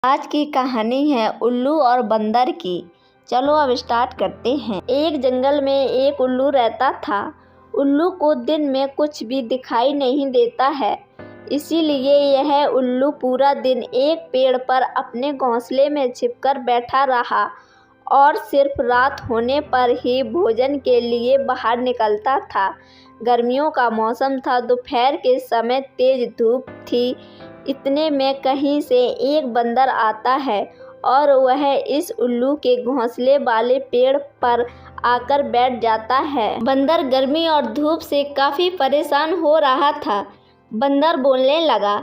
आज की कहानी है उल्लू और बंदर की। चलो अब स्टार्ट करते हैं। एक जंगल में एक उल्लू रहता था। उल्लू को दिन में कुछ भी दिखाई नहीं देता है, इसीलिए यह उल्लू पूरा दिन एक पेड़ पर अपने घोंसले में छिपकर बैठा रहा और सिर्फ रात होने पर ही भोजन के लिए बाहर निकलता था। गर्मियों का मौसम था, दोपहर के समय तेज धूप थी। इतने में कहीं से एक बंदर आता है और वह इस उल्लू के घोंसले वाले पेड़ पर आकर बैठ जाता है। बंदर गर्मी और धूप से काफ़ी परेशान हो रहा था। बंदर बोलने लगा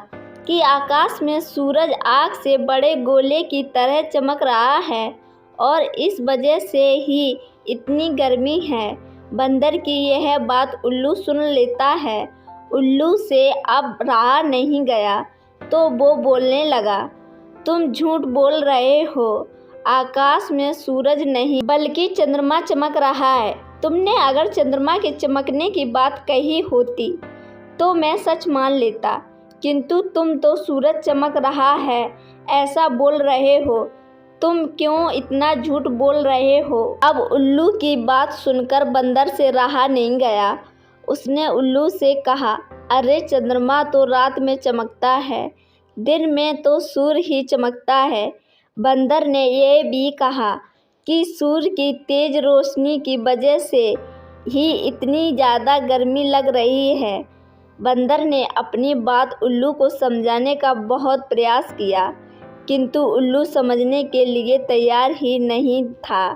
कि आकाश में सूरज आग से बड़े गोले की तरह चमक रहा है और इस वजह से ही इतनी गर्मी है। बंदर की यह बात उल्लू सुन लेता है। उल्लू से अब रहा नहीं गया तो वो बोलने लगा, तुम झूठ बोल रहे हो, आकाश में सूरज नहीं बल्कि चंद्रमा चमक रहा है। तुमने अगर चंद्रमा के चमकने की बात कही होती तो मैं सच मान लेता, किंतु तुम तो सूरज चमक रहा है ऐसा बोल रहे हो। तुम क्यों इतना झूठ बोल रहे हो? अब उल्लू की बात सुनकर बंदर से रहा नहीं गया। उसने उल्लू से कहा, अरे चंद्रमा तो रात में चमकता है, दिन में तो सूर्य ही चमकता है। बंदर ने ये भी कहा कि सूर्य की तेज रोशनी की वजह से ही इतनी ज़्यादा गर्मी लग रही है। बंदर ने अपनी बात उल्लू को समझाने का बहुत प्रयास किया, किंतु उल्लू समझने के लिए तैयार ही नहीं था।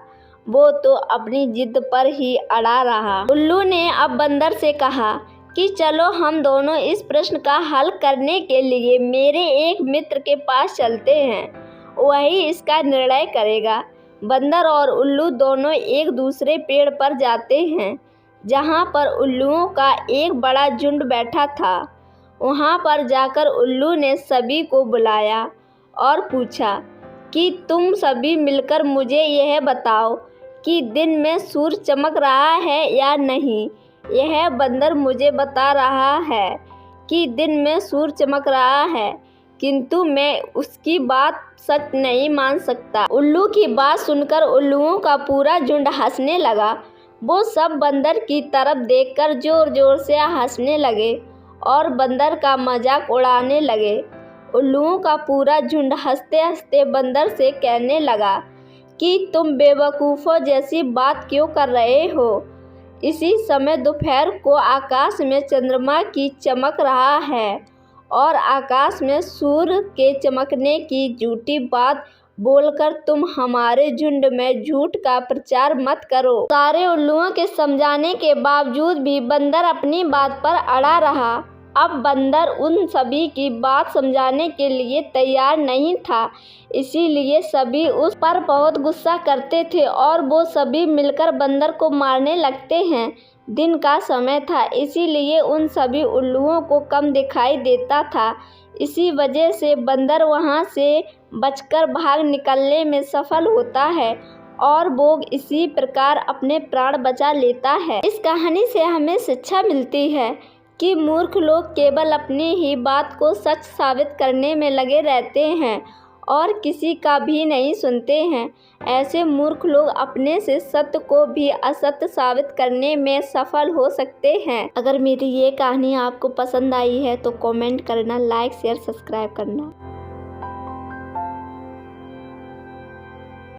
वो तो अपनी जिद पर ही अड़ा रहा। उल्लू ने अब बंदर से कहा कि चलो हम दोनों इस प्रश्न का हल करने के लिए मेरे एक मित्र के पास चलते हैं, वही इसका निर्णय करेगा। बंदर और उल्लू दोनों एक दूसरे पेड़ पर जाते हैं, जहाँ पर उल्लुओं का एक बड़ा झुंड बैठा था। वहाँ पर जाकर उल्लू ने सभी को बुलाया और पूछा कि तुम सभी मिलकर मुझे यह बताओ कि दिन में सूर्य चमक रहा है या नहीं। यह बंदर मुझे बता रहा है कि दिन में सूर्य चमक रहा है, किंतु मैं उसकी बात सच नहीं मान सकता। उल्लू की बात सुनकर उल्लुओं का पूरा झुंड हंसने लगा। वो सब बंदर की तरफ देखकर जोर जोर से हंसने लगे और बंदर का मजाक उड़ाने लगे। उल्लुओं का पूरा झुंड हंसते हंसते बंदर से कहने लगा कि तुम बेवकूफ़ों जैसी बात क्यों कर रहे हो। इसी समय दोपहर को आकाश में चंद्रमा की चमक रहा है और आकाश में सूर्य के चमकने की झूठी बात बोलकर तुम हमारे झुंड में झूठ का प्रचार मत करो। सारे उल्लुओं के समझाने के बावजूद भी बंदर अपनी बात पर अड़ा रहा। अब बंदर उन सभी की बात समझाने के लिए तैयार नहीं था, इसीलिए सभी उस पर बहुत गुस्सा करते थे और वो सभी मिलकर बंदर को मारने लगते हैं। दिन का समय था, इसीलिए उन सभी उल्लुओं को कम दिखाई देता था। इसी वजह से बंदर वहाँ से बचकर भाग निकलने में सफल होता है और वो इसी प्रकार अपने प्राण बचा लेता है। इस कहानी से हमें शिक्षा मिलती है कि मूर्ख लोग केवल अपनी ही बात को सच साबित करने में लगे रहते हैं और किसी का भी नहीं सुनते हैं। ऐसे मूर्ख लोग अपने से सत्य को भी असत्य साबित करने में सफल हो सकते हैं। अगर मेरी ये कहानी आपको पसंद आई है तो कमेंट करना, लाइक शेयर सब्सक्राइब करना।